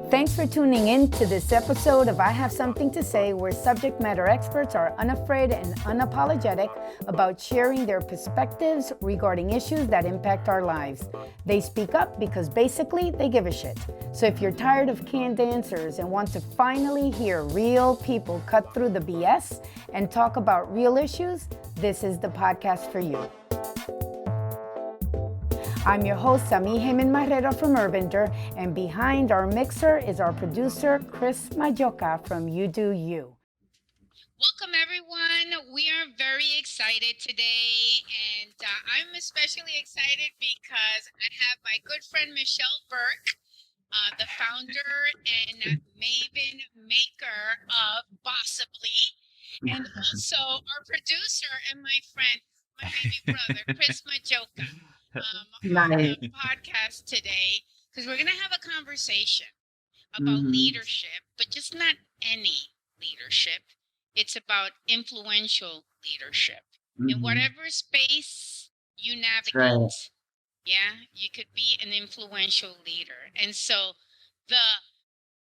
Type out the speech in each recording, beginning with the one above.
Thanks for tuning in to this episode of I Have Something to Say, where subject matter experts are unafraid and unapologetic about sharing their perspectives regarding issues that impact our lives. They speak up because basically they give a shit. So if you're tired of canned answers and want to finally hear real people cut through the BS and talk about real issues, this is the podcast for you. I'm your host, Sami Heyman Marrero from Urbenter, and behind our mixer is our producer, Chris Majoka from UdoU. Welcome, everyone. We are very excited today, and I'm especially excited because I have my good friend Michelle Burke, the founder and maven maker of Bossibly, and also our producer and my friend, my baby brother, Chris Majoka. On the podcast today, because we're going to have a conversation about leadership, but just not any leadership. It's about influential leadership in whatever space you navigate. Right. Yeah, you could be an influential leader. And so the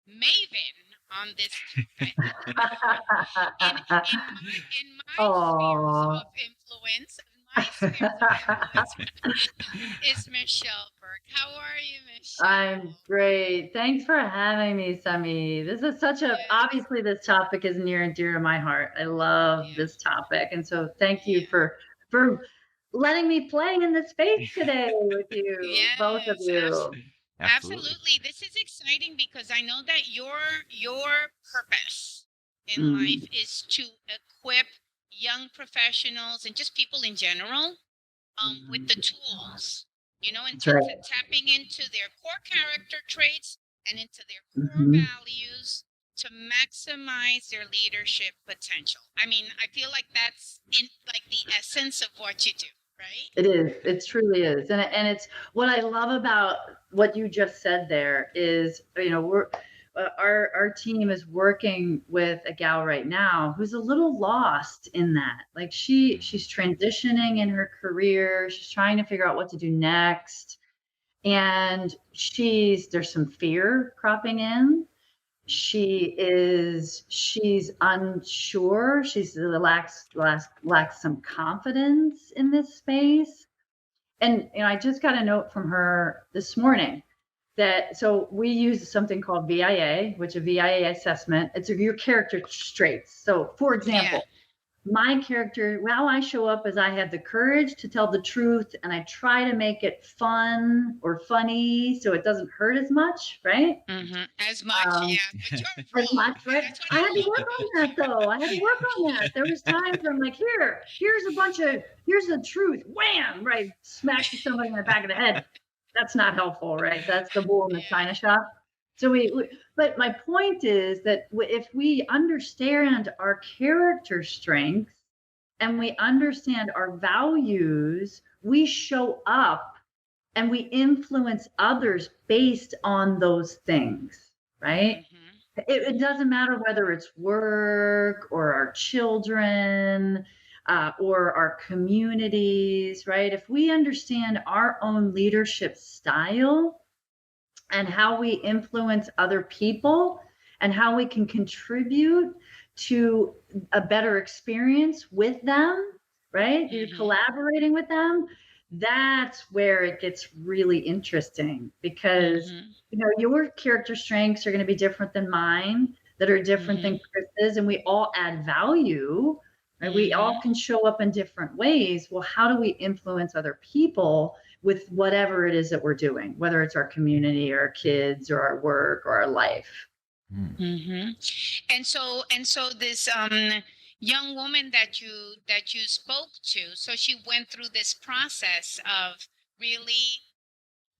maven on this topic, in my spheres of influence, it's Michelle Burke. How are you, Michelle? I'm great. Thanks for having me, Sami. This is obviously this topic is near and dear to my heart. I love this topic. And so thank you for letting me play in this space today with you, both of you. Absolutely. This is exciting because I know that your purpose in life is to equip young professionals and just people in general with the tools, and tapping into their core character traits and into their core values to maximize their leadership potential. I mean, I feel like that's in like the essence of what you do, right? It is. It truly is. And it's what I love about what you just said there is, our team is working with a gal right now who's a little lost in that. Like she's transitioning in her career. She's trying to figure out what to do next. And there's some fear cropping in. She's unsure. She's lacks some confidence in this space. And I just got a note from her this morning so we use something called VIA, which a VIA assessment. It's your character traits. So for example, my character, how I show up is I have the courage to tell the truth and I try to make it fun or funny so it doesn't hurt as much, right? As much, But you're as much, right? I had to work on that though. There was times where I'm like, here's the truth. Wham! Right? Smack somebody in the back of the head. That's not helpful, right? That's the bull in the china shop. So but my point is that if we understand our character strengths and we understand our values, we show up and we influence others based on those things, right? It doesn't matter whether it's work or our children, or our communities, right? If we understand our own leadership style and how we influence other people and how we can contribute to a better experience with them, right? You're collaborating with them. That's where it gets really interesting because, your character strengths are going to be different than mine, that are different than Chris's, and we all add value. Right? We all can show up in different ways. Well, how do we influence other people with whatever it is that we're doing, whether it's our community or our kids or our work or our life? And so this young woman that you spoke to, so she went through this process of really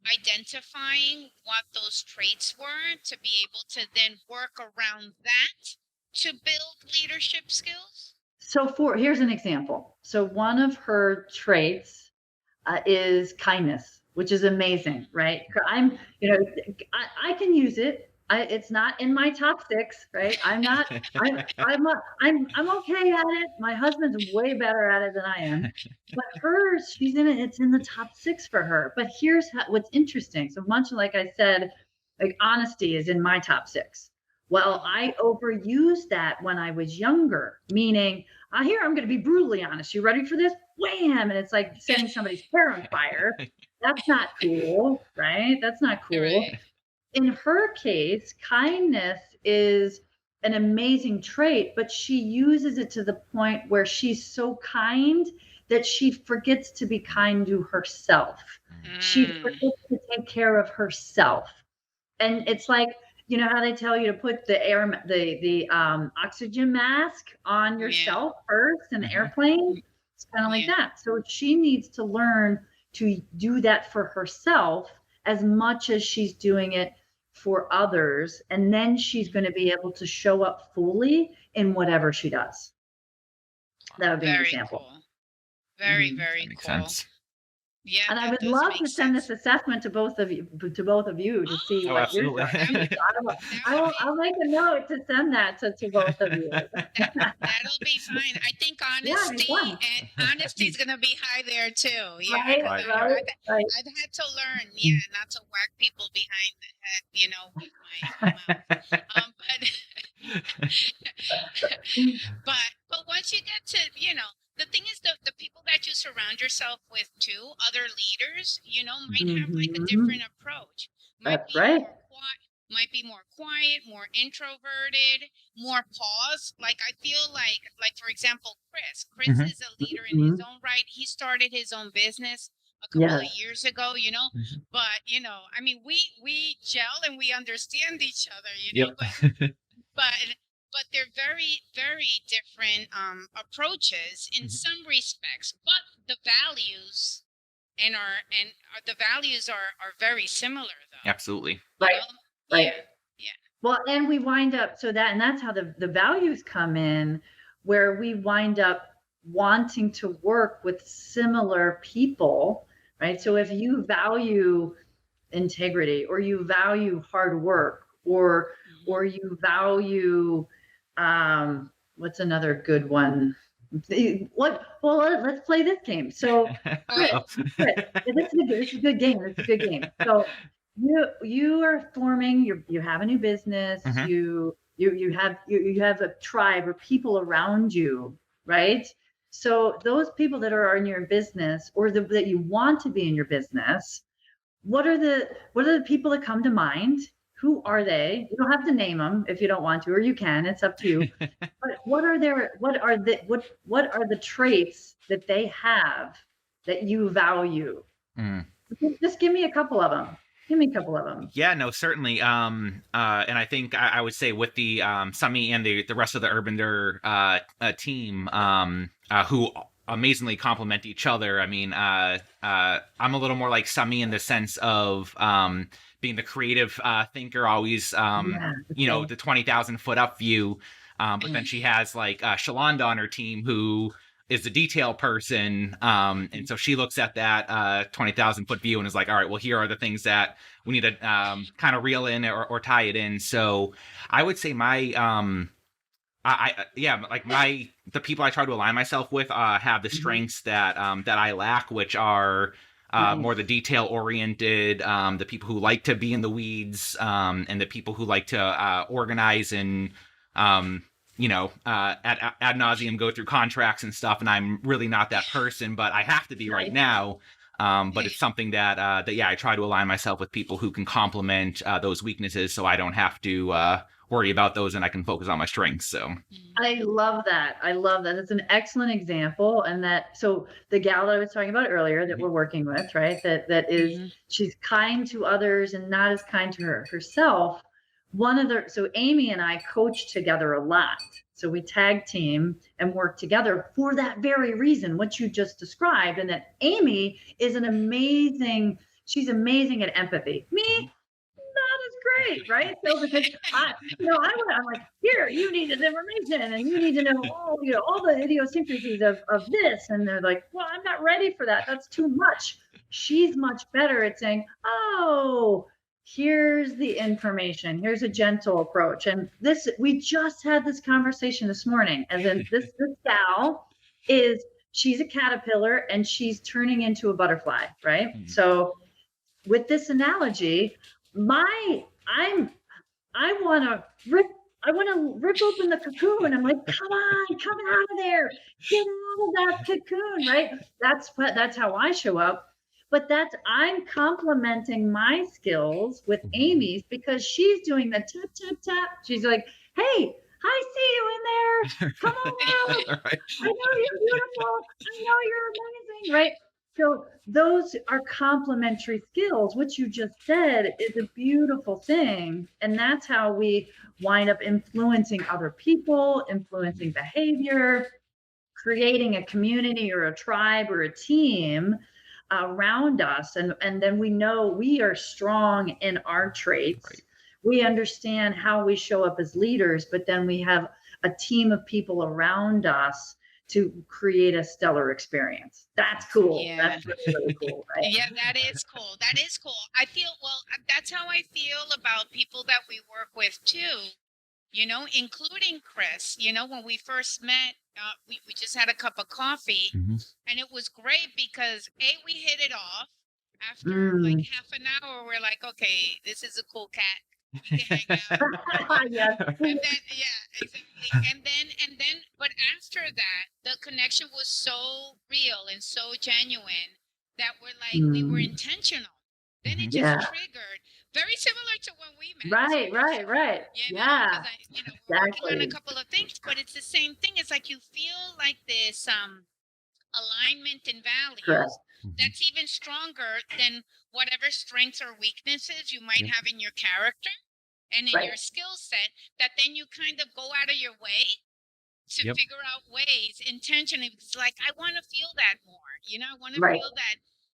identifying what those traits were to be able to then work around that to build leadership skills? So here's an example. So one of her traits is kindness, which is amazing, right? I can use it. It's not in my top 6, right? I'm okay at it. My husband's way better at it than I am. But hers, it's in the top 6 for her. But here's what's interesting. So much like I said, Like honesty is in my top 6. Well, I overused that when I was younger, meaning here I'm going to be brutally honest. You ready for this? Wham! And it's like setting somebody's hair on fire. That's not cool, right? That's not cool. Right. In her case, kindness is an amazing trait, but she uses it to the point where she's so kind that she forgets to be kind to herself. She forgets to take care of herself. And it's like, you know how they tell you to put the oxygen mask on yourself first in the airplane? It's kind of like that. So she needs to learn to do that for herself as much as she's doing it for others. And then she's going to be able to show up fully in whatever she does. That would be an example. Cool. Very, very Makes cool. sense. Yeah, and I would love to send this assessment to both of you to see what absolutely. you're doing. I'll make a note to send that to both of you. That'll be fine. I think honesty is going to be high there too. Yeah, Right. I've had to learn, not to whack people behind the head, with my mouth. But once you get to, the thing is the people that you surround yourself with too, other leaders, might have like a different approach. That's right. Might be more quiet, more introverted, more pause. Like I feel like for example, Chris is a leader in his own right. He started his own business a couple of years ago, but I mean, we gel and we understand each other, but they're very, very different approaches in some respects. But the values the values are very similar, though. Absolutely. Right. Right. Yeah. Well, and we wind up and that's how the values come in, where we wind up wanting to work with similar people, right? So if you value integrity, or you value hard work, or you value what's another good one? Well, let's play this game. So this is a good game. It's a good game. So you are forming you have a new business. You have a tribe or people around you, right? So those people that are in your business, or that you want to be in your business, what are the people that come to mind? Who are they? You don't have to name them if you don't want to, or you can. It's up to you. But what are the traits that they have that you value? Just give me a couple of them. Yeah, no, certainly. And I think I would say with the Sami and the rest of the Urbander team, who amazingly complement each other. I mean, I'm a little more like Sami in the sense of being the creative thinker, always, the 20,000 foot up view. But then she has like Shalonda on her team, who is the detail person. And so she looks at that 20,000 foot view and is like, all right, well, here are the things that we need to kind of reel in or tie it in. So I would say the people I try to align myself with have the strengths that I lack, which are more the detail oriented, the people who like to be in the weeds, and the people who like to organize and ad nauseum go through contracts and stuff. And I'm really not that person, but I have to be right now. But it's something that I try to align myself with people who can complement those weaknesses, so I don't have to worry about those, and I can focus on my strengths. So I love that. It's an excellent example. And so the gal that I was talking about earlier that we're working with, right? That is, she's kind to others and not as kind to herself. So Amy and I coach together a lot. So we tag team and work together for that very reason, what you just described. And that Amy is she's amazing at empathy. Me, not as great, right? So because I'm like, here, you need this information and you need to know all the idiosyncrasies of this. And they're like, well, I'm not ready for that. That's too much. She's much better at saying, oh, here's the information. Here's a gentle approach. And we just had this conversation this morning. And then this gal she's a caterpillar and she's turning into a butterfly, right? So with this analogy, my I want to rip open the cocoon. I'm like, come on, come out of there, get out of that cocoon, right? That's how I show up. But I'm complementing my skills with Amy's because she's doing the tap tap tap. She's like, hey, I see you in there. Come on out. Right. I know you're beautiful. I know you're amazing, right? So those are complementary skills. What you just said is a beautiful thing. And that's how we wind up influencing other people, influencing behavior, creating a community or a tribe or a team around us. And then we know we are strong in our traits. Right. We understand how we show up as leaders, but then we have a team of people around us to create a stellar experience. That's cool. Yeah. That's really cool, right? Yeah, that is cool. That is cool. I feel, well, that's how I feel about people that we work with too, including Chris. When we first met, we just had a cup of coffee, and it was great because we hit it off. After like half an hour, we're like, okay, this is a cool cat. We can hang out. Yes. And then, yeah, exactly. And then, but after that, the connection was so real and so genuine that we're like, we were intentional. Then it just triggered, very similar to when we met. Right. Yeah. We're working on a couple of things, but it's the same thing. It's like you feel like this alignment in values. Correct. That's even stronger than whatever strengths or weaknesses you might have in your character and in your skill set, that then you kind of go out of your way to figure out ways intentionally. It's like, I want to feel that more, I want to feel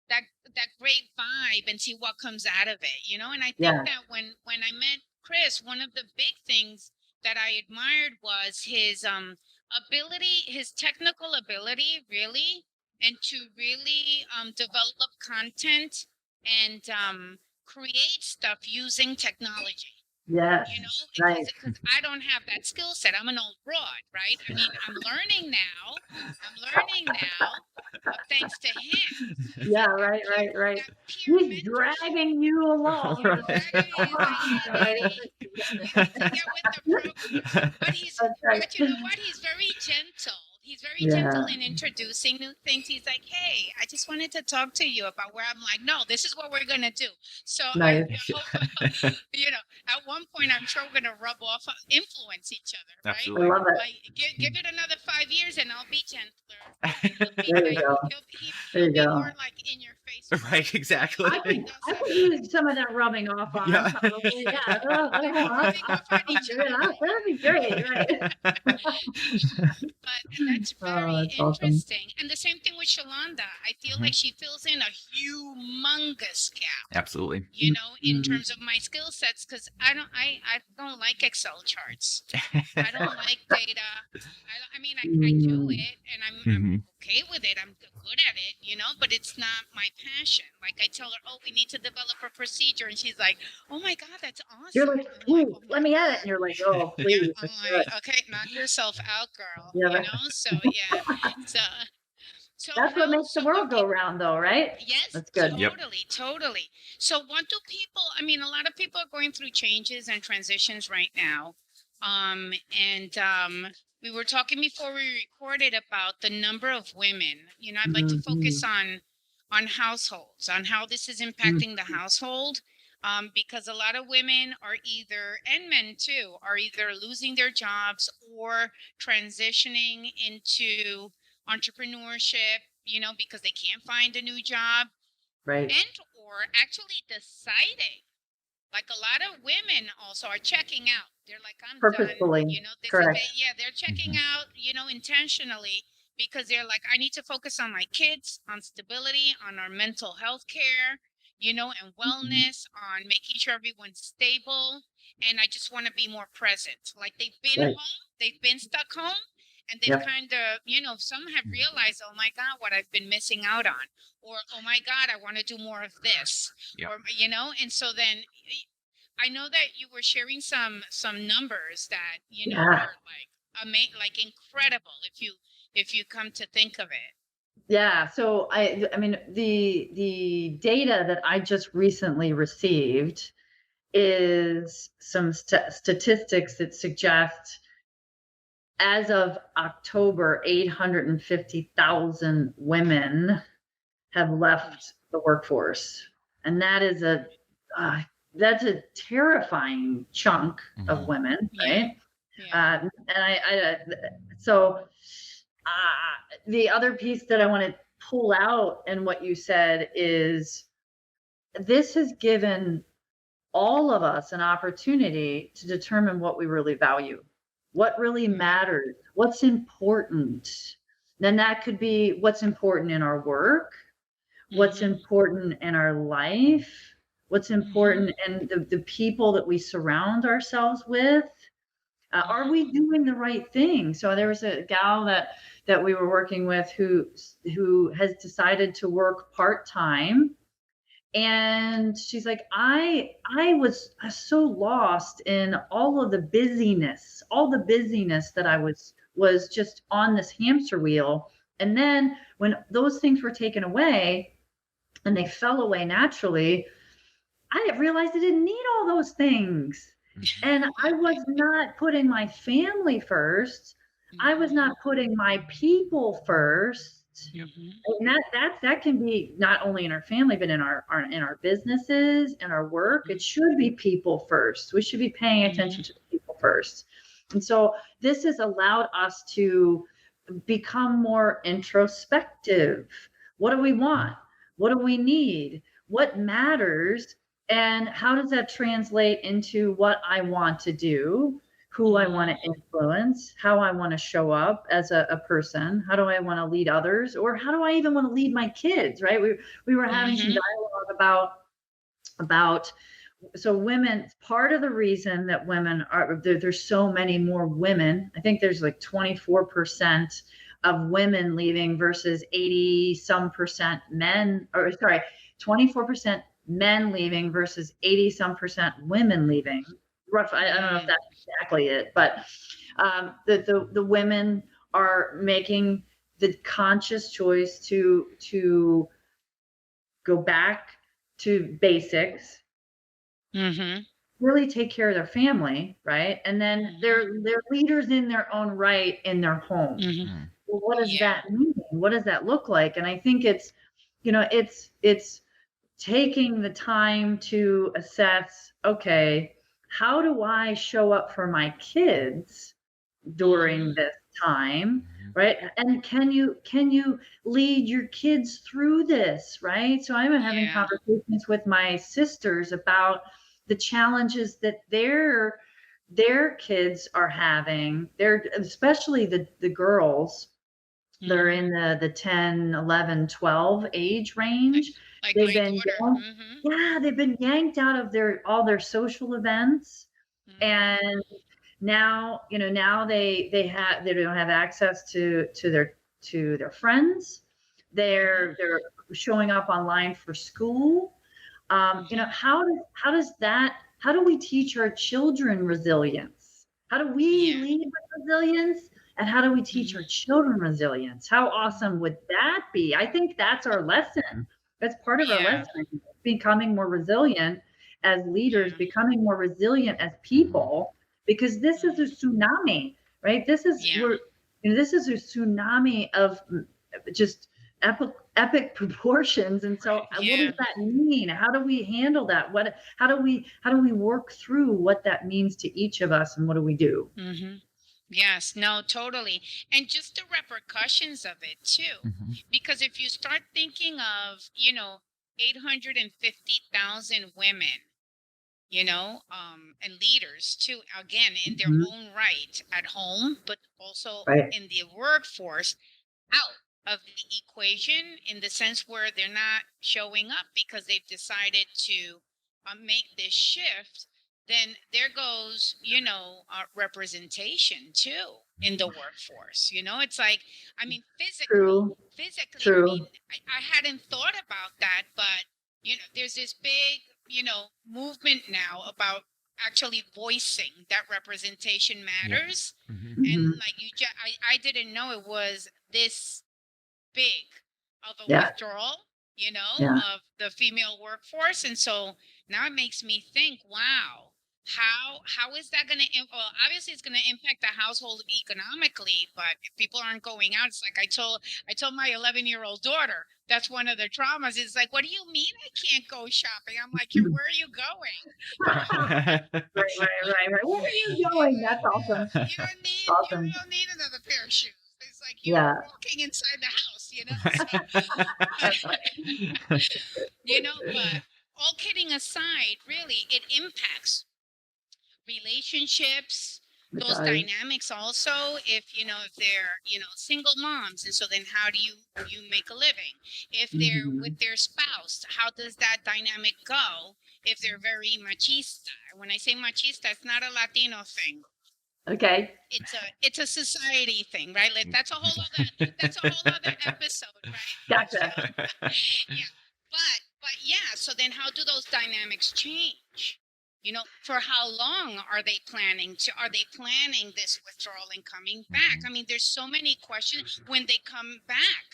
that great vibe and see what comes out of it, and I think that when I met Chris, one of the big things that I admired was his ability, his technical ability, really, and to really develop content and create stuff using technology. Yes. Because I don't have that skill set. I'm an old broad, right? I mean, I'm learning now, thanks to him. Yeah, right. He's dragging you along. But you know what? He's very gentle. He's very gentle in introducing new things. He's like, hey, I just wanted to talk to you about where I'm like, no, this is what we're going to do. So, I hope, at one point, I'm sure we're going to rub off, influence each other, right? Absolutely. I love it. Like, give it another 5 years and I'll be gentler. There you go. He'll be more like in your face. Right, exactly. I could use some of that rubbing off on him, probably. Yeah. Rubbing off on each other. That'd be great, right? But that's very that's awesome. interesting. And the same thing with Shalonda. I feel like she fills in a humongous gap. Absolutely. In terms of my skill sets, because I don't like Excel charts. I don't like data. I do it, and I'm okay with it. I'm good at it, but it's not my passion. Like I tell her, oh, we need to develop a procedure, and she's like, oh my God, that's awesome. You're like, ooh, let me at it. And you're like, oh, please. I'm like, okay, knock yourself out, girl. Yeah, So yeah. So that's what makes the world go round, though, right? Yes, that's good. Totally. So what do people? A lot of people are going through changes and transitions right now, we were talking before we recorded about the number of women. I'd like to focus on households, on how this is impacting the household. Because a lot of women are and men too, are either losing their jobs or transitioning into entrepreneurship, because they can't find a new job. Right. And or actually deciding. Like a lot of women also are checking out. They're like, I'm purposefully done. correct. They're checking out, intentionally, because they're like, I need to focus on my kids, on stability, on our mental health care, and wellness, on making sure everyone's stable. And I just want to be more present. Like they've been home, they've been stuck home, and they've kind of, some have realized, oh my God, what I've been missing out on, or, oh my God, I want to do more of this, or, and so then I know that you were sharing some numbers that, are like incredible if you come to think of it. Yeah. So I mean, the data that I just recently received is some statistics that suggest as of October, 850,000 women have left the workforce. And that is that's a terrifying chunk of women, right? Yeah. So the other piece that I want to pull out in what you said is this has given all of us an opportunity to determine what we really value, what really matters, what's important. Then that could be what's important in our work, what's important in our life, what's important in the people that we surround ourselves with. Are we doing the right thing? So there was a gal that we were working with who has decided to work part-time, and she's like, I was so lost in all the busyness that I was just on this hamster wheel. And then when those things were taken away and they fell away naturally, I realized I didn't need all those things. And I was not putting my family first. I was not putting my people first. And that can be not only in our family, but in our businesses and our work. It should be people first. We should be paying attention to the people first. And so this has allowed us to become more introspective. What do we want? What do we need? What matters? And how does that translate into what I want to do, who I want to influence, how I want to show up as a person, how do I want to lead others, or how do I even want to lead my kids, right? We were having some dialogue about so women, part of the reason that women are there's so many more women. I think there's like 24% of women leaving versus 80 some percent men, or sorry, 24% men leaving versus 80 some percent women leaving. Rough. I don't know if that's exactly it, but the women are making the conscious choice to go back to basics, really take care of their family, right? And then they're leaders in their own right in their home. Well, what does that mean? What does that look like? And I think it's, it's taking the time to assess, okay, how do I show up for my kids during this time, right? And can you lead your kids through this, right? So I'm having conversations with my sisters about the challenges that their kids are having. They're especially the girls that are in the 10, 11, 12 age range. Like they've my been daughter. they've been yanked out of all their social events. And now, now they don't have access to their friends. They're showing up online for school. How do we teach our children resilience? How do we lead with resilience? And how do we teach our children resilience? How awesome would that be? I think that's our lesson. That's part of our lesson, becoming more resilient as leaders, becoming more resilient as people, because this is a tsunami, right? This is this is a tsunami of just epic proportions. And so what does that mean? How do we handle that? How do we work through what that means to each of us, and what do we do? Yes, no, totally. And just the repercussions of it too. Because if you start thinking of, 850,000 women, and leaders too, again, in their own right at home, but also in the workforce, out of the equation in the sense where they're not showing up because they've decided to make this shift, then there goes, representation too in the workforce. It's like, I mean, physically, I mean, I hadn't thought about that, but, there's this big, movement now about actually voicing that representation matters. And like I didn't know it was this big of a withdrawal, of the female workforce. And so Now it makes me think, wow, how is that going to, well, obviously it's going to impact the household economically, but if people aren't going out, it's like I told my 11-year-old daughter, that's one of the traumas. It's like, what do you mean I can't go shopping? I'm like, where are you going? Right. Where are you going? That's awesome. You don't need Awesome. you don't need another pair of shoes. It's like you're Yeah. walking inside the house, but all kidding aside, really, it impacts relationships, It those does. dynamics also. If they're single moms, and so then how do you make a living? If they're Mhm. with their spouse, how does that dynamic go? If they're very machista, when I say machista, it's not a Latino thing. Okay. It's a society thing, right? Like that's a whole other episode, right? Gotcha. Yeah. But yeah, so then how do those dynamics change? For how long are they planning this withdrawal and coming back? I mean, there's so many questions. When they come back,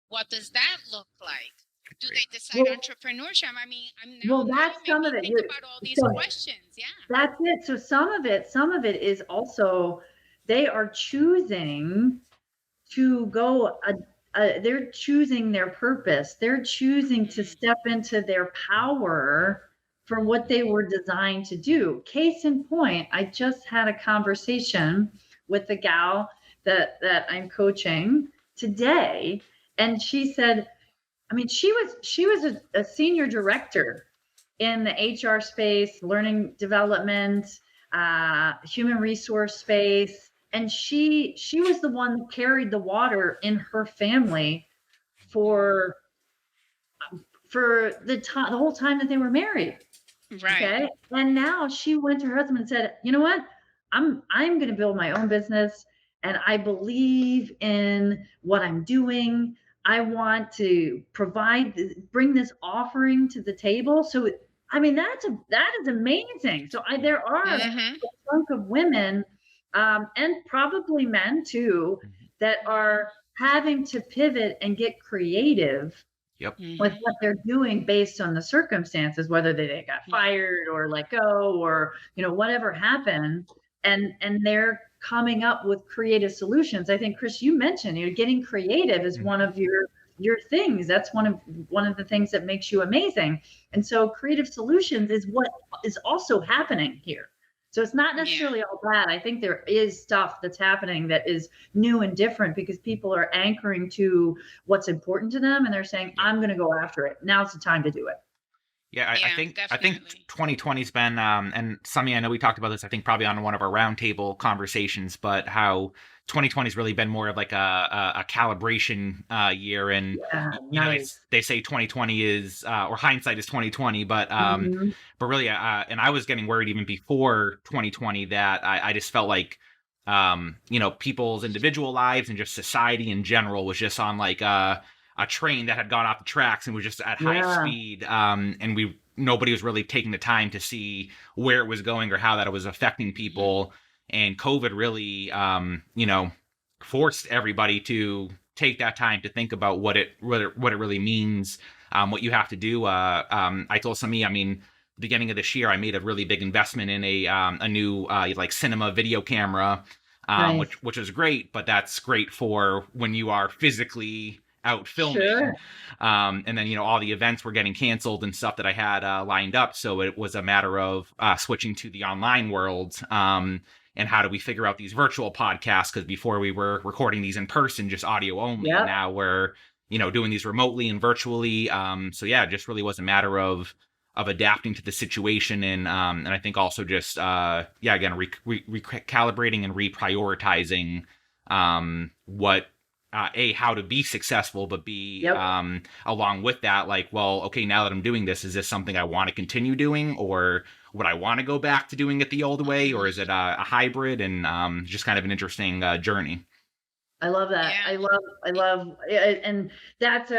what does that look like? Do they decide Well- entrepreneurship? I mean, Well, that's now some you of it. think about all these so questions. Yeah. That's it. So some of it is also they are choosing to go. They're choosing their purpose. They're choosing to step into their power for what they were designed to do. Case in point, I just had a conversation with the gal that I'm coaching today, and she said, I mean, she was a senior director in the HR space, learning development, human resource space, and she was the one that carried the water in her family for the whole time that they were married. Right. Okay, and now she went to her husband and said, "You know what? I'm going to build my own business, and I believe in what I'm doing. I want to bring this offering to the table." So, I mean, that is amazing. So, there are Mhm. a chunk of women, and probably men too, that are having to pivot and get creative Yep. with what they're doing based on the circumstances, whether they got fired or let go or whatever happened, and they're coming up with creative solutions. I think, Chris, you mentioned getting creative is one of your things. That's one of the things that makes you amazing. And so creative solutions is what is also happening here. So it's not necessarily all bad. I think there is stuff that's happening that is new and different because people are anchoring to what's important to them, and they're saying, "I'm going to go after it. Now's the time to do it." Yeah, I think definitely. 2020's been and Sami, I know we talked about this, I think probably on one of our roundtable conversations, but how 2020's really been more of like a calibration year, and Nice. they say 2020 is or hindsight is 2020, but Mhm. but really, and I was getting worried even before 2020 that I just felt like people's individual lives and just society in general was just on like a train that had gone off the tracks and was just at high speed, and nobody was really taking the time to see where it was going or how that it was affecting people. And COVID really forced everybody to take that time to think about what it really means, what you have to do. I told Sami, I mean, beginning of this year, I made a really big investment in a new like cinema video camera, Nice. which is great, but that's great for when you are physically out filming. Sure. And then all the events were getting canceled and stuff that I had lined up, so it was a matter of switching to the online world. And how do we figure out these virtual podcasts? Because before we were recording these in person, just audio only. Yep. And now we're doing these remotely and virtually. So yeah, it just really was a matter of adapting to the situation, and I think also just again recalibrating and reprioritizing what how to be successful, but b along with that, like, well, okay, now that I'm doing this, is this something I want to continue doing, or would I want to go back to doing it the old way, or is it a hybrid? And just kind of an interesting journey. I love that. Yeah. I love, and that's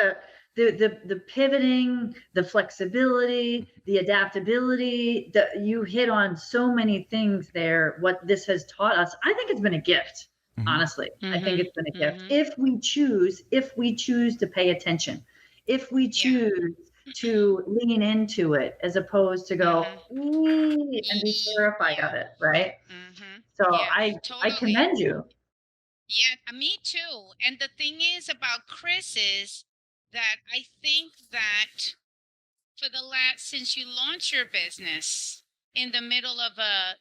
the pivoting, the flexibility, the adaptability. You hit on so many things there. What this has taught us, I think it's been a gift. Honestly, I think it's been a gift if we choose to pay attention, if we choose to lean into it as opposed to go "Ee," and be terrified of it, right? So Yeah, I totally. commend you. Yeah, me too. And the thing is about Chris is that I think that for the last, since you launched your business in the middle of a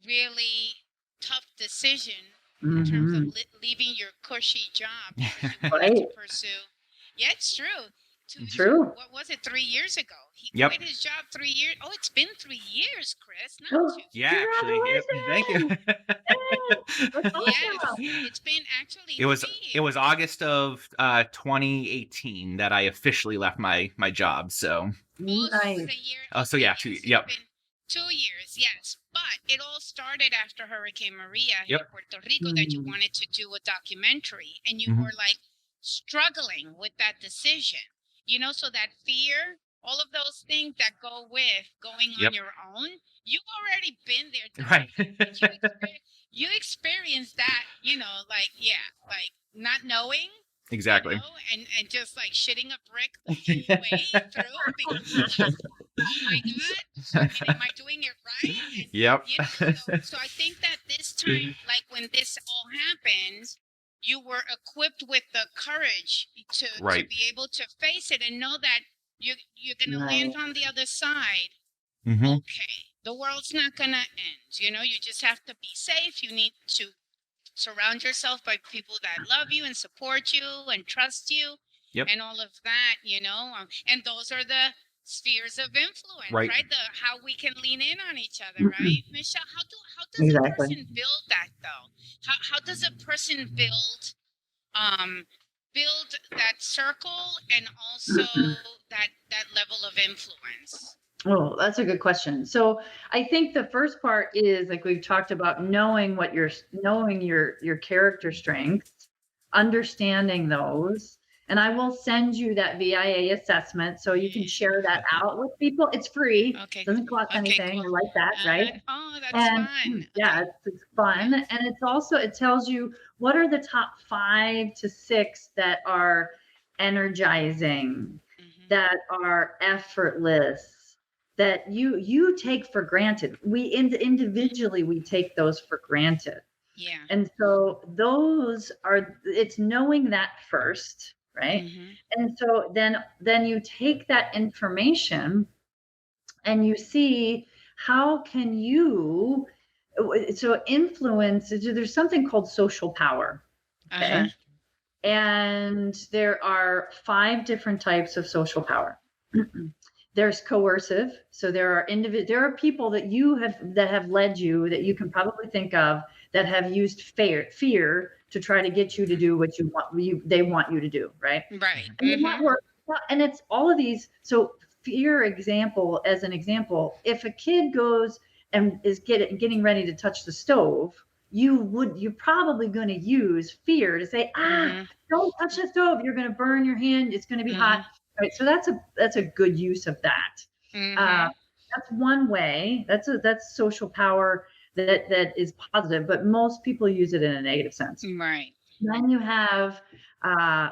really tough decision in terms of leaving your cushy job because you wanted to Right. pursue. Yeah, it's true. True. What was it? 3 years ago, he Yep. quit his job. 3 years. Oh, it's been 3 years, Chris. Not Oh, 2. Yeah, actually. Yep. Thank you. that's Yes, awesome. it's been actually It was 3 years. August of 2018 that I officially left my job. So Oh, so it was Nice. a year. oh, so Okay, yeah, yes, yep. it's been 2 years, yes. But it all started after Hurricane Maria hit Yep. Puerto Rico that you wanted to do a documentary and you were like struggling with that decision. You know, so that fear, all of those things that go with going on your own, you've already been there. Right. You experienced that, you know, like, yeah, like not knowing. Exactly. You know, and just like shitting a brick the whole way through because oh my God, I mean, am I doing it right? And, Yep. you know, so I think that this time, like when this all happened, you were equipped with the courage to be able to face it and know that you're gonna land on the other side. Okay, the world's not gonna end. You know, you just have to be safe. You need to surround yourself by people that love you and support you and trust you and all of that, you know, and those are the spheres of influence, right? How we can lean in on each other, right? Michelle, how does a person build that though? How does a person build that circle and also that level of influence? Oh, that's a good question. So I think the first part is like we've talked about knowing your character strengths, understanding those. And I will send you that VIA assessment so you can share that out with people. It's free. Okay. Doesn't cost anything. Cool. I like that, right? Oh, that's And fun. yeah, Okay. it's fun. And it's also, it tells you what are the top 5 to 6 that are energizing, that are effortless, that you take for granted. We individually, we take those for granted. Yeah. And so those are, it's knowing that first, right? And so then you take that information and you see how can you, so influence, there's something called social power. Okay. And there are 5 different types of social power. There's coercive. So there are people that have led you that you can probably think of that have used fear to try to get you to do what they want you to do, right? Right. And that works. And it's all of these. So fear as an example, if a kid goes and is getting ready to touch the stove, you're probably going to use fear to say, don't touch the stove. You're going to burn your hand. It's going to be hot. Right. So that's a good use of that. That's one way. That's social power that is positive, but most people use it in a negative sense. Right. Then you have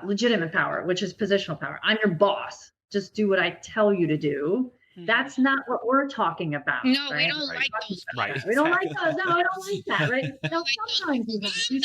legitimate power, which is positional power. I'm your boss. Just do what I tell you to do. That's not what we're talking about. No, right? we don't like those. Right. We don't like those. No, I don't like that. Right. Now, sometimes sometimes you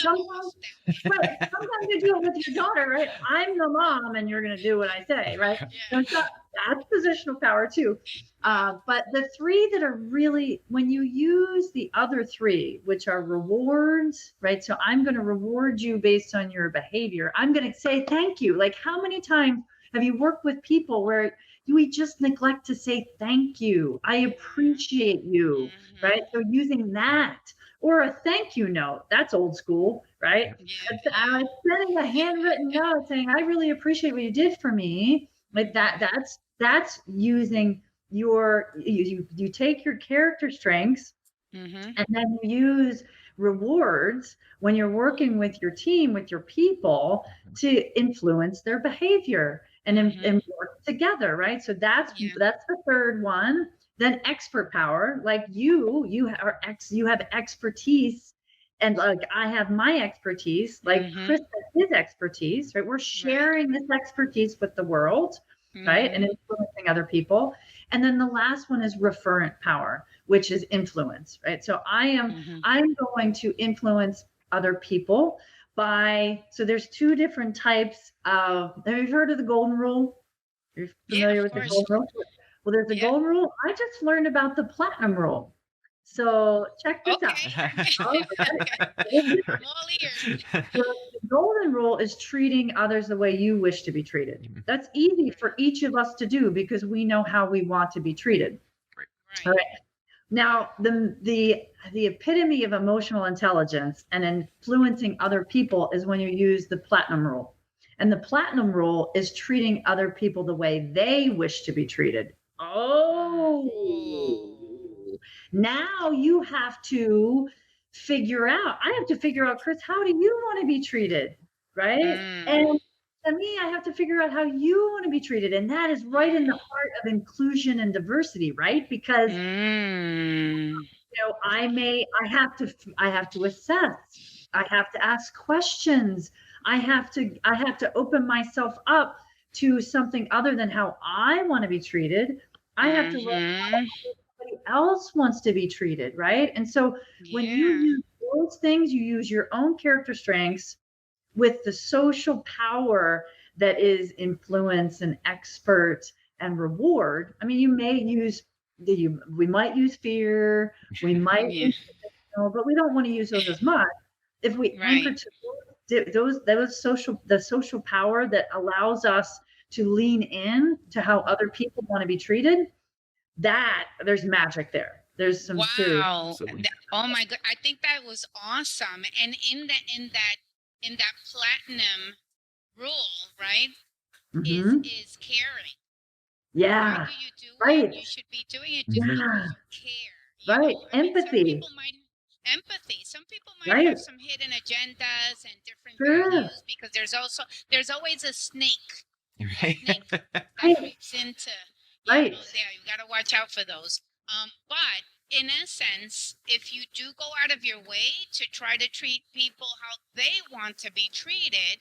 do it with your daughter, right? I'm your mom and you're going to do what I say, right? Yeah. So that's positional power too. But the 3 that are really, when you use the other 3, which are rewards, right? So I'm going to reward you based on your behavior. I'm going to say thank you. Like, how many times have you worked with people where we just neglect to say thank you? I appreciate you, right? So using that, or a thank you note, that's old school, right? Yeah. Sending a handwritten note saying, I really appreciate what you did for me. Like that's using you take your character strengths and then you use rewards when you're working with your team, with your people, to influence their behavior and work together, right? So that's the third one. Then expert power, like you have expertise, and like I have my expertise, like Chris has his expertise, right? We're sharing this expertise with the world. right? And influencing other people. And then the last one is referent power, which is influence, right? So I'm going to influence other people so there's two different types of, have you heard of the golden rule? You're familiar with the golden rule? Well, there's a golden rule. I just learned about the platinum rule. So check this out. I'm all ears. The golden rule is treating others the way you wish to be treated. That's easy for each of us to do because we know how we want to be treated. Right. All right. Now, the epitome of emotional intelligence and influencing other people is when you use the platinum rule. And the platinum rule is treating other people the way they wish to be treated. Now you have to figure out, Chris, how do you want to be treated? Right. And to me, I have to figure out how you want to be treated. And that is right in the heart of inclusion and diversity, right? Because, I have to assess, I have to ask questions. I have to open myself up to something other than how I want to be treated. I have to learn how somebody else wants to be treated, right? And so when you use those things, you use your own character strengths with the social power that is influence and expert and reward. I mean, we might use fear, we might use, but we don't want to use those as much. If we anchor to the social power that allows us to lean in to how other people want to be treated, that there's magic there. There's some wow. Oh my God. I think that was awesome. And in that platinum rule, right? Is caring. Yeah. Why do you do it? You should be doing it just because you care. Right. Empathy. Empathy. Some people might have some hidden agendas and different values because there's always a snake. Right. Snake that creeps into there. You got to watch out for those. But in essence, if you do go out of your way to try to treat people how they want to be treated,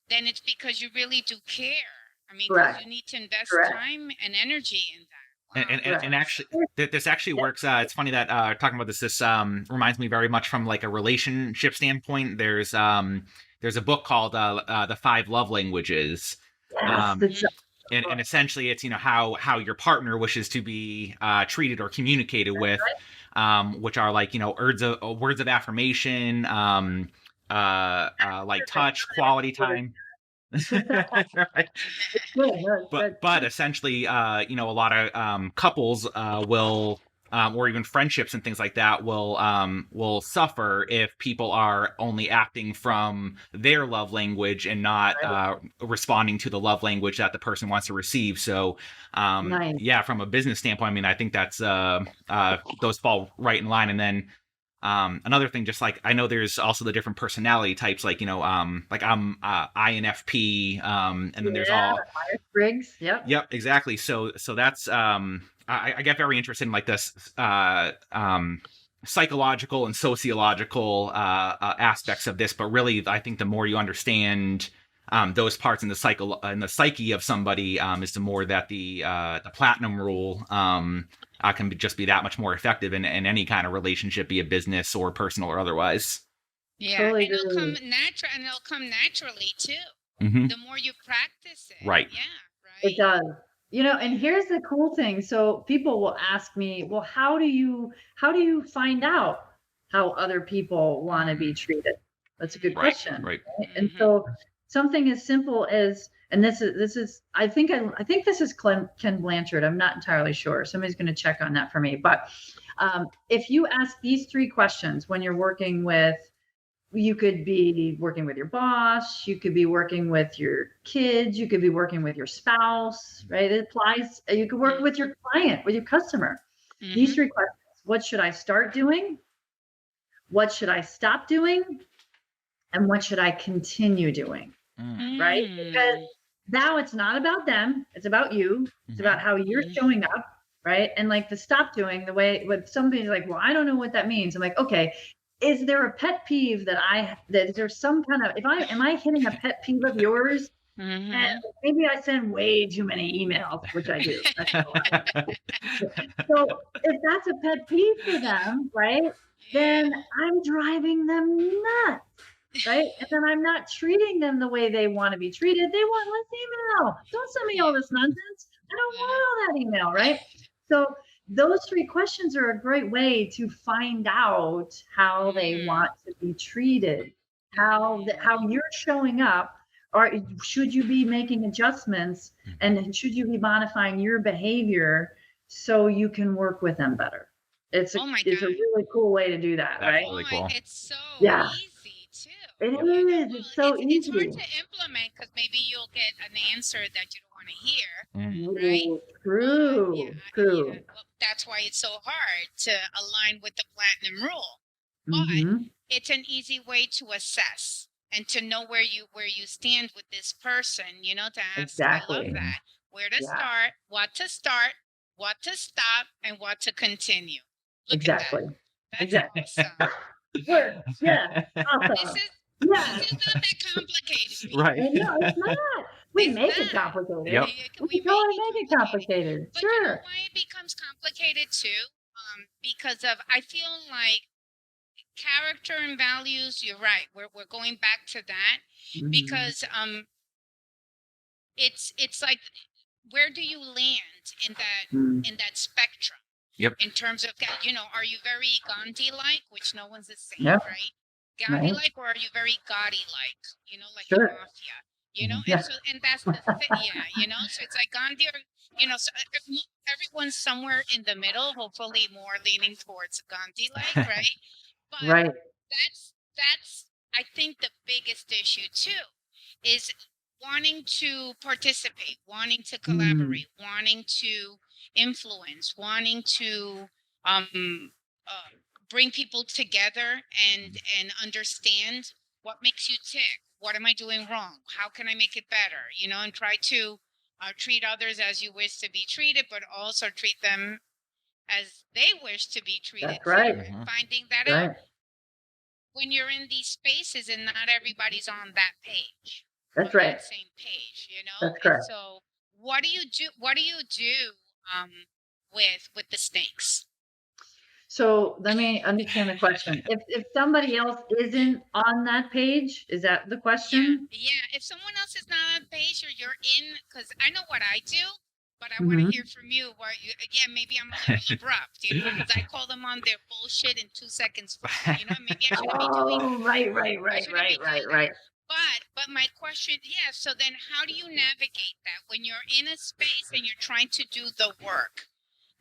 then it's because you really do care. I mean, because you need to invest time and energy in that. Wow. And actually, this actually works. It's funny that talking about this. This reminds me very much from like a relationship standpoint. There's a book called The 5 Love Languages. And essentially, it's how your partner wishes to be treated or communicated with, which are like words of affirmation, like touch, quality time. But essentially, a lot of couples will, or even friendships and things like that will suffer if people are only acting from their love language and not responding to the love language that the person wants to receive. So, from a business standpoint, I mean, I think that's those fall right in line. And then another thing, just like I know there's also the different personality types, like like I'm INFP, and then there's all Myers-Briggs. Yep, exactly. So that's I get very interested in like this psychological and sociological aspects of this, but really I think the more you understand those parts in the psyche of somebody, is the more that the platinum rule can just be that much more effective in any kind of relationship, be it business or personal or otherwise. Yeah, totally. And it'll come naturally too. The more you practice it. Right. Yeah, right. It does. And here's the cool thing. So people will ask me, well, how do you find out how other people want to be treated? That's a good question. Right. And so something as simple as, and this is, I think this is Ken Blanchard. I'm not entirely sure. Somebody's going to check on that for me. But if you ask these 3 questions when you're working with, you could be working with your boss, you could be working with your kids, you could be working with your spouse, right? It applies. You could work with your client, with your customer. These 3 questions: what should I start doing? What should I stop doing? And what should I continue doing? Right? Because now it's not about them. It's about you. It's about how you're showing up. Right. And like the stop doing, the way when somebody's like, well, I don't know what that means. I'm like, okay, is there a pet peeve that is there some kind of, am I hitting a pet peeve of yours And maybe I send way too many emails, which I do. That's a lot. So if that's a pet peeve for them, right, then I'm driving them nuts, right? And then I'm not treating them the way they want to be treated. They want less email. Don't send me all this nonsense. I don't want all that email, right? So those 3 questions are a great way to find out how they want to be treated, how you're showing up, or should you be making adjustments, and should you be modifying your behavior so you can work with them better. It's a really cool way to do that, That's right? really cool. It's so easy too. It is. It's so easy. It's hard to implement because maybe you'll get an answer that you don't want to hear, right? Ooh, true. Well, that's why it's so hard to align with the platinum rule. But it's an easy way to assess and to know where you stand with this person, to ask, I love that, where to start, what to stop, and what to continue. Look at that. That's awesome. Yeah, awesome. This is not that complicated. Right. No, it's not. We make it complicated. Yep. We totally make it complicated. But you know why it becomes complicated too? Because I feel like character and values, you're right. We're going back to that because it's like, where do you land in that spectrum? Yep. In terms of, are you very Gandhi-like, which no one's the same, right? Gandhi-like, or are you very Gotti-like? Like the mafia. And that's the thing. So it's like Gandhi, or so everyone's somewhere in the middle. Hopefully, more leaning towards Gandhi-like, right? But that's I think the biggest issue too is wanting to participate, wanting to collaborate, wanting to influence, wanting to bring people together and understand what makes you tick. What am I doing wrong? How can I make it better? And try to treat others as you wish to be treated, but also treat them as they wish to be treated. That's right. Finding that out when you're in these spaces and not everybody's on that page. That's right. That same page, That's correct. So what do you do? What do you do with the snakes? So let me understand the question. If somebody else isn't on that page, is that the question? Yeah. If someone else is not on the page, or you're in, because I know what I do, but I want to hear from you. Maybe I'm a little abrupt, because I call them on their bullshit in 2 seconds. Maybe I shouldn't be doing. Right. But my question, so then how do you navigate that when you're in a space and you're trying to do the work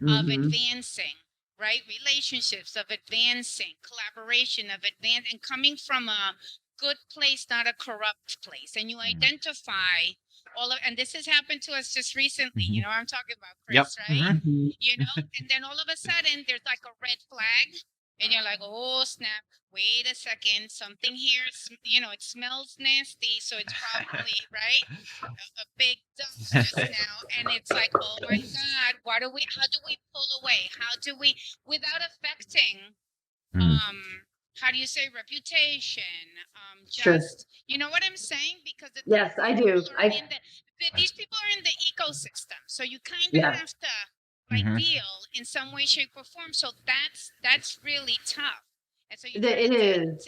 of advancing, right? Relationships, of advancing, collaboration, of advance, and coming from a good place, not a corrupt place. And you identify and this has happened to us just recently, I'm talking about, Chris, right? And then all of a sudden there's like a red flag. And you're like, oh, snap, wait a second, something here, it smells nasty, so it's probably, right, a big dump just now. And it's like, oh, my God, how do we pull away? How do we, without affecting, how do you say, reputation? You know what I'm saying? Because yes, I do. These people are in the ecosystem, so you kind of have to deal in some way, shape, or form. So that's really tough. And so it is.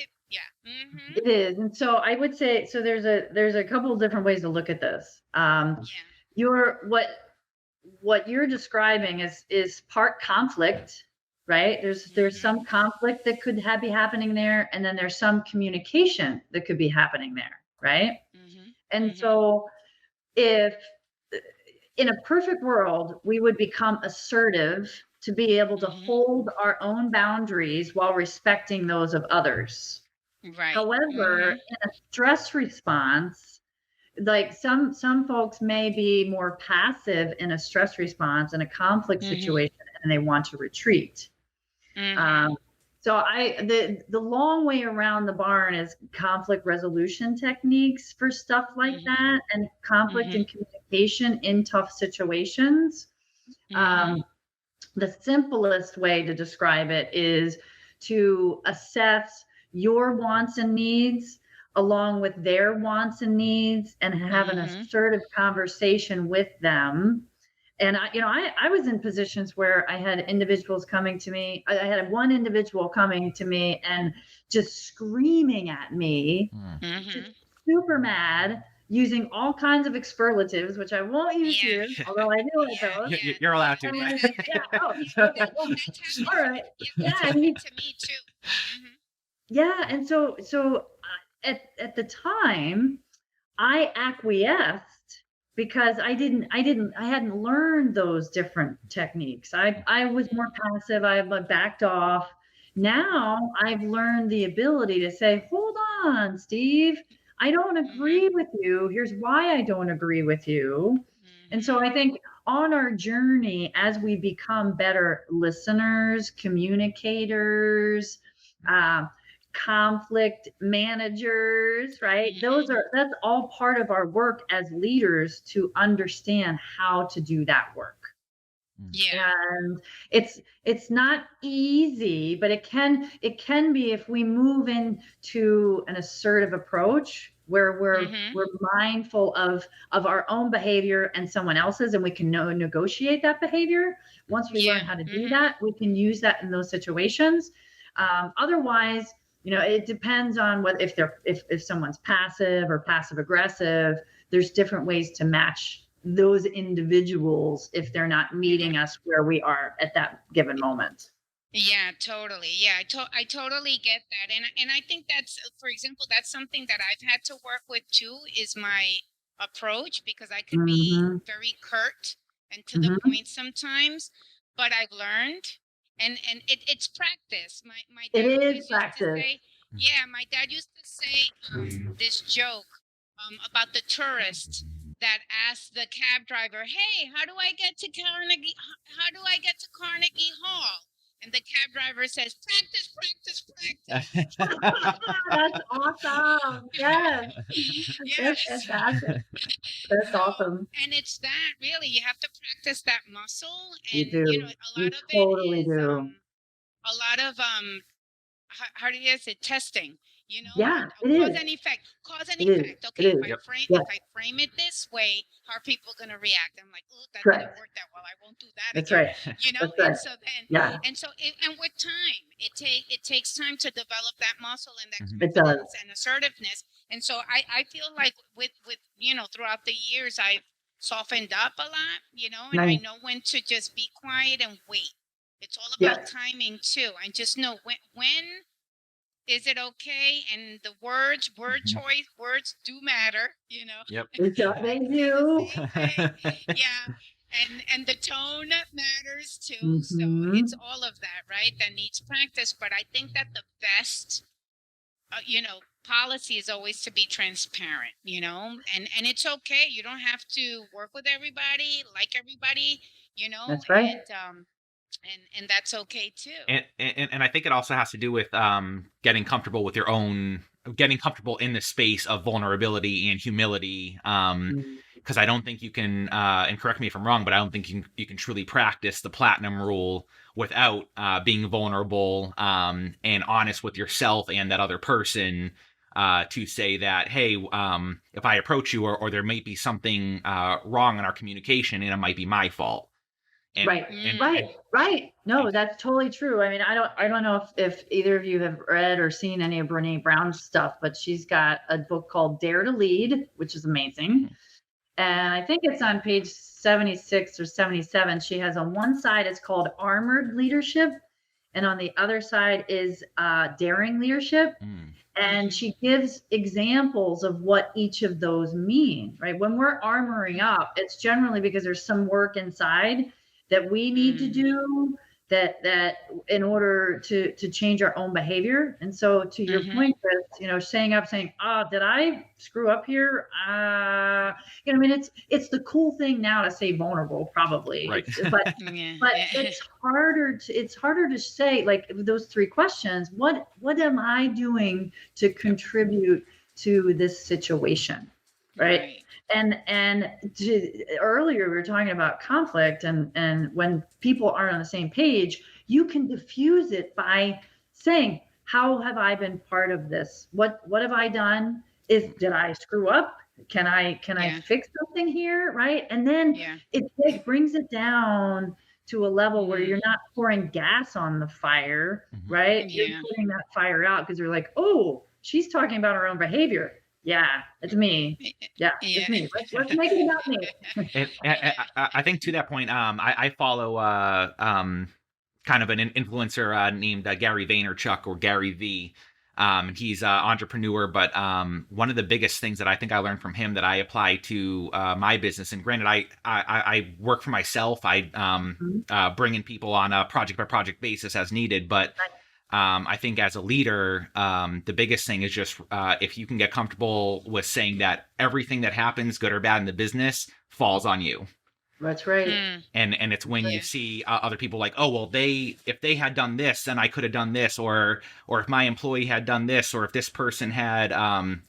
It is. And so I would say, so there's a couple of different ways to look at this. What you're describing is part conflict, right? There's some conflict that could be happening there, and then there's some communication that could be happening there, right? And so if in a perfect world, we would become assertive to be able to hold our own boundaries while respecting those of others. Right. However, in a stress response, like some folks may be more passive in a stress response in a conflict situation, and they want to retreat. So the long way around the barn is conflict resolution techniques for stuff like that, and conflict and communication in tough situations. The simplest way to describe it is to assess your wants and needs along with their wants and needs, and have an assertive conversation with them. And I was in positions where I had individuals coming to me. I had one individual coming to me and just screaming at me, just super mad, using all kinds of expletives, which I won't use here, although I do like those. You're allowed to. Okay. All right. Yeah, to me too. Yeah, and so at the time, I acquiesced because I hadn't learned those different techniques. I was more passive. I backed off. Now I've learned the ability to say, hold on, Steve, I don't agree with you. Here's why I don't agree with you. And so I think on our journey, as we become better listeners, communicators, conflict managers, right? That's all part of our work as leaders, to understand how to do that work. Yeah. And it's not easy, but it can be if we move into an assertive approach where we're mindful of our own behavior and someone else's, and we can negotiate that behavior. Once we learn how to do that, we can use that in those situations. Otherwise, it depends on if someone's passive or passive aggressive. There's different ways to match those individuals if they're not meeting us where we are at that given moment. Yeah, totally. Yeah, I totally get that. And I think that's, for example, that's something that I've had to work with too, is my approach, because I could be very curt and to the point sometimes, but I've learned, and it's practice. My dad used to say, my dad used to say this joke about the tourist that asked the cab driver, "Hey, how do I get to Carnegie? How do I get to Carnegie Hall?" And the cab driver says, "Practice, practice, practice." That's awesome. Yes. That's fantastic. That's awesome. And it's that, really, you have to practice that muscle. And you do. A lot of totally it is do. a lot of how do you say, testing, Yeah, cause and effect. Okay, if I frame it this way, how are people going to react? I'm like, oh, that didn't work that well. I won't do that That's again. Right. That's And so then, and with time, it takes time to develop that muscle and that confidence and assertiveness. And so I feel like with throughout the years, I've softened up a lot, and I know when to just be quiet and wait. It's all about timing too. I just know when is it okay, and the word choice, words do matter, Yep. They do. Yeah. And the tone matters too. So it's all of that, right? That needs practice. But I think that the best, policy is always to be transparent, and it's okay. You don't have to work with everybody, like everybody, That's right. And that's okay too. And I think it also has to do with getting comfortable with getting comfortable in the space of vulnerability and humility. Because I don't think you can, and correct me if I'm wrong, but I don't think you can truly practice the platinum rule without being vulnerable and honest with yourself and that other person, to say that, hey, if I approach you, or there might be something wrong in our communication, and it might be my fault. Right. No, that's totally true. I mean, I don't know if either of you have read or seen any of Brené Brown's stuff, but she's got a book called Dare to Lead, which is amazing. And I think it's on page 76 or 77. She has on one side, it's called Armored Leadership, and on the other side is Daring Leadership. And she gives examples of what each of those mean, right? When we're armoring up, it's generally because there's some work inside that we need to do that in order to change our own behavior. And so to your point, Chris, saying, oh, did I screw up here? I mean, it's the cool thing now to say vulnerable, probably. Right. But it's harder to say, like, those three questions. What am I doing to contribute to this situation? Right. And earlier we were talking about conflict, and when people aren't on the same page, you can diffuse it by saying, how have I been part of this? What have I done? Did I screw up? Can I Yeah. fix something here? Right. And then Yeah. it brings it down to a level where Mm. you're not pouring gas on the fire, Mhm. right? Yeah. You're putting that fire out because you're like, oh, she's talking about her own behavior. Yeah, it's me. Yeah, Yeah. it's me. Let's make it about me. I think to that point, I follow kind of an influencer named Gary Vaynerchuk, or Gary V. He's an entrepreneur, but one of the biggest things that I think I learned from him that I apply to my business, and granted, I work for myself. I bring in people on a project by project basis as needed, but I think as a leader, the biggest thing is just if you can get comfortable with saying that everything that happens, good or bad in the business, falls on you. That's right. Mm. And it's when you see other people like, oh, well, if they had done this, then I could have done this, or if my employee had done this, or if this person had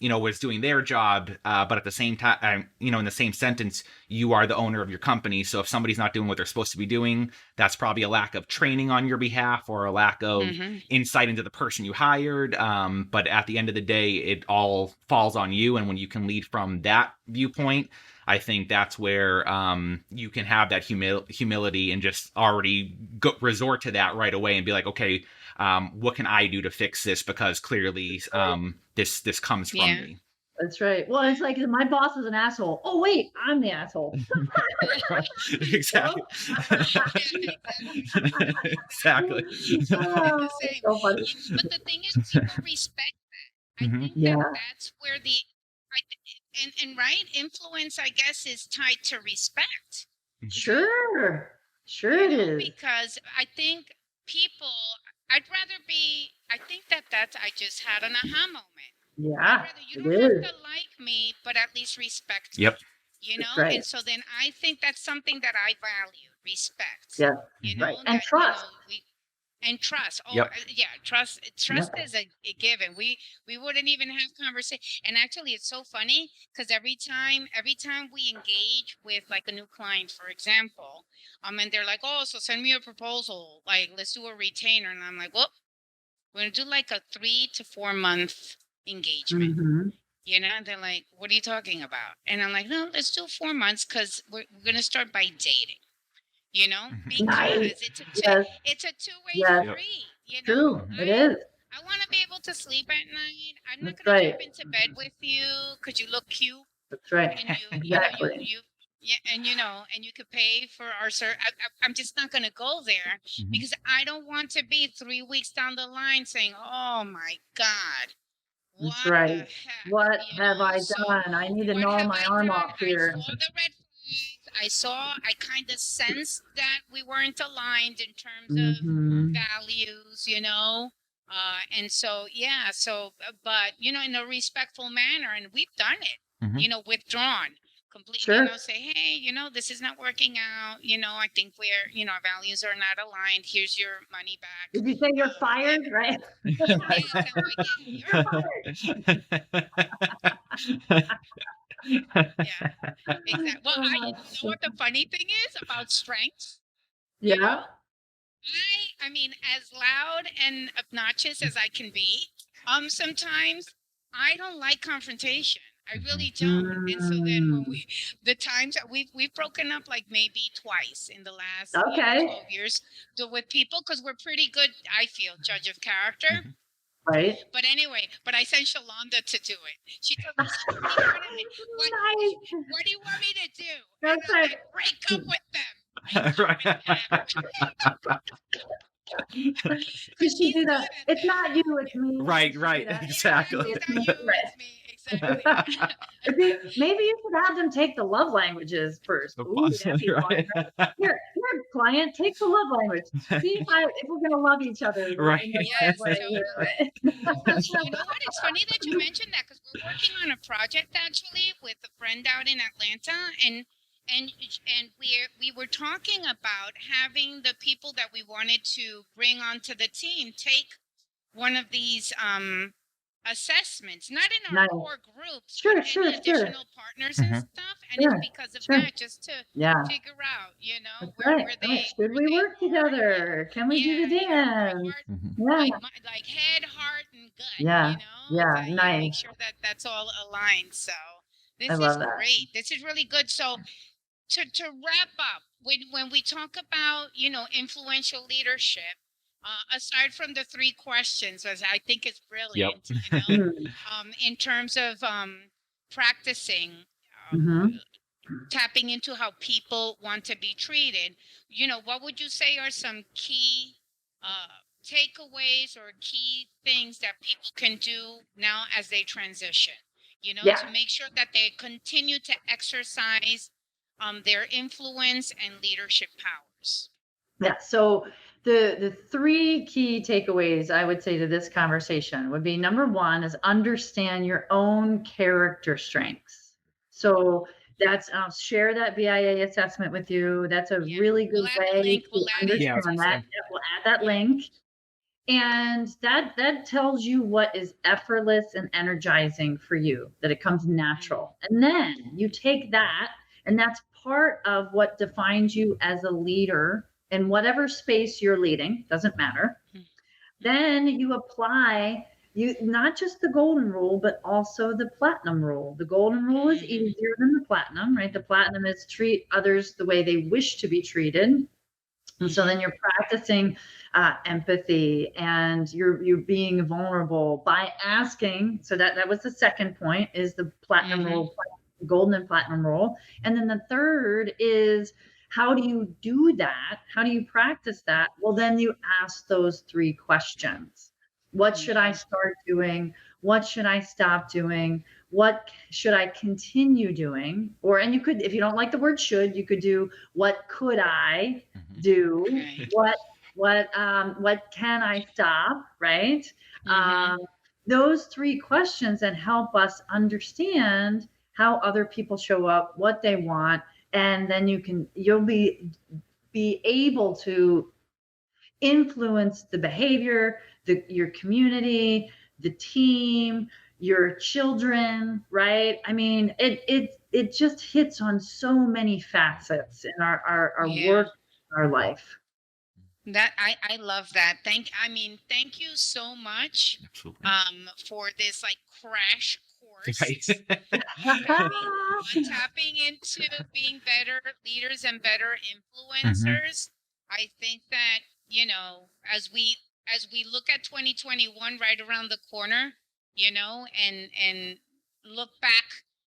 was doing their job, but at the same time, in the same sentence, you are the owner of your company. So if somebody's not doing what they're supposed to be doing, that's probably a lack of training on your behalf, or a lack of insight into the person you hired. But at the end of the day, it all falls on you. And when you can lead from that viewpoint, I think that's where you can have that humility and just already resort to that right away and be like, okay, what can I do to fix this? Because clearly this comes from me. That's right. Well, it's like my boss is an asshole. Oh, wait, I'm the asshole. Exactly. Exactly. Oh, so funny. But the thing is, people respect that. I think that's where and right, influence, I guess, is tied to respect. Sure it is. Because I think I think that's, I just had an aha moment. Yeah, You don't have to like me, but at least respect me. Yep. Right. And so then I think that's something that I value, respect. Yeah. Right. And trust. And trust. Oh, Yep. yeah. Trust is a given. We wouldn't even have conversation. And actually, it's so funny because every time we engage with like a new client, for example, and they're like, "Oh, so send me a proposal. Like, let's do a retainer." And I'm like, "Well, we're gonna do like a 3 to 4 month engagement." And they're like, "What are you talking about?" And I'm like, "No, let's do 4 months because we're gonna start by dating." Because Nice. it's a two-way street. True, it is. I want to be able to sleep at night. I'm not That's going to right. jump into bed with you because you look cute. That's right. And Exactly. and you could pay for our I'm just not going to go there because I don't want to be 3 weeks down the line saying, "Oh my God, That's right. What have I done? I need to gnaw my arm off here. I saw the red flags. I kind of sensed that we weren't aligned in terms of values, and so, but, in a respectful manner, and we've done it, withdrawn completely, say, hey, this is not working out. I think our values are not aligned. Here's your money back. Did you say you're fired? Right. Yes, I'm like, yeah, you're fired. Yeah, exactly. Well, you know what the funny thing is about strengths? Yeah. I mean, as loud and obnoxious as I can be, sometimes I don't like confrontation. I really don't. And so then when the times that we've broken up like maybe twice in the last 12 years with people because we're pretty good, I feel, judge of character. Right. But anyway, I sent Shalonda to do it. She told me, what do you want me to do? That's right. Like, break up with them. She do that. It's not you, it's me. Right, exactly. It's not you, it's me. Exactly. Maybe you should have them take the love languages first. Ooh, right. Here, client, take the love language. See if we're going to love each other. Right. Yes, totally. You know what? It's funny that you mentioned that because we're working on a project actually with a friend out in Atlanta, and we were talking about having the people that we wanted to bring onto the team take one of these assessments, not in our Nice. core groups, Sure, but sure, in sure. additional partners and Mhm. stuff. And Sure, it's because of sure. that, just to Yeah, figure out, that's where right. where Right. they Should we work are. And together? Can we do the yeah, dance? heart, Mhm. Yeah, like head, heart, and gut. yeah, To yeah. make Nice. sure that that's all aligned. So I this is love that. great. This is really good. So to wrap up, when we talk about influential leadership, aside from the three questions, as I think it's Yep. brilliant, Mm, in terms of practicing, um, mhm. tapping into how people want to be treated, what would you say are some key takeaways or key things that people can do now as they transition, Yeah, to make sure that they continue to exercise their influence and leadership powers? yeah. So the three key takeaways I would say to this conversation would be number one is understand your own character strengths. So I'll share that BIA assessment with you. That's a Yeah, really we'll good add the way link. to We'll add it. Yeah, I was understand gonna that. say. Yeah, we'll add that Yeah. link. And that tells you what is effortless and energizing for you, that it comes natural. And then you take that, and that's part of what defines you as a leader in whatever space you're leading, doesn't matter. Mhm. Then you apply you not just the golden rule, but also the platinum rule. The golden rule is Mhm. easier than the platinum, right? The platinum is treat others the way they wish to be treated. And so then you're practicing empathy, and you're being vulnerable by asking. So that was the second point, is the platinum Mhm. rule, golden and platinum rule. And then the third is, how do you do that? How do you practice that? Well, then you ask those three questions. What should I start doing? What should I stop doing? What should I continue doing? And you could, if you don't like the word should, you could do, what could I Mhm. do? Right. What can I stop? Right? Mhm. Those three questions that help us understand how other people show up, what they want, and then you'll be able to influence the behavior, your community, the team, your children, right? I mean, it just hits on so many facets in our Yeah. work, our life. That I love that. Thank you so much Absolutely. for this like crash course Right. tapping into being better leaders and better Mhm. influencers. I think that, as we look at 2021 right around the corner, and look back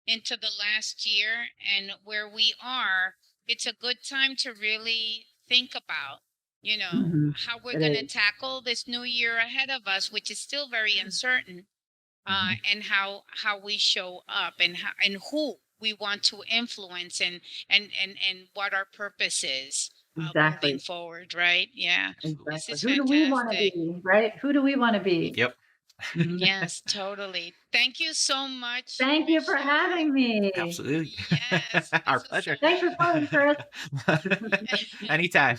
into the last year and where we are, it's a good time to really think about, Mhm. how we're It going to is. tackle this new year ahead of us, which is still very uncertain, Mhm. and how we show up, and who we want to influence, and what our purpose is, moving Exactly. forward. Right? Yeah, Absolutely. this Exactly. is Who do we want to fantastic. be, right? Who do we want to be? Yep. Mhm. Yes, totally. Thank you so much, Thank you for Michelle. having me. Absolutely. Yes, Our this was so pleasure. Thanks for calling, Chris. Anytime.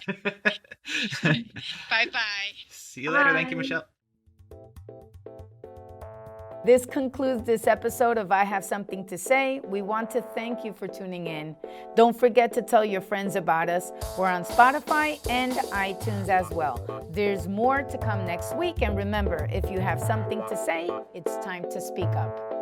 Bye bye. See you later. Thank you, Bye. Michelle. This concludes this episode of I Have Something to Say. We want to thank you for tuning in. Don't forget to tell your friends about us. We're on Spotify and iTunes as well. There's more to come next week. And remember, if you have something to say, it's time to speak up.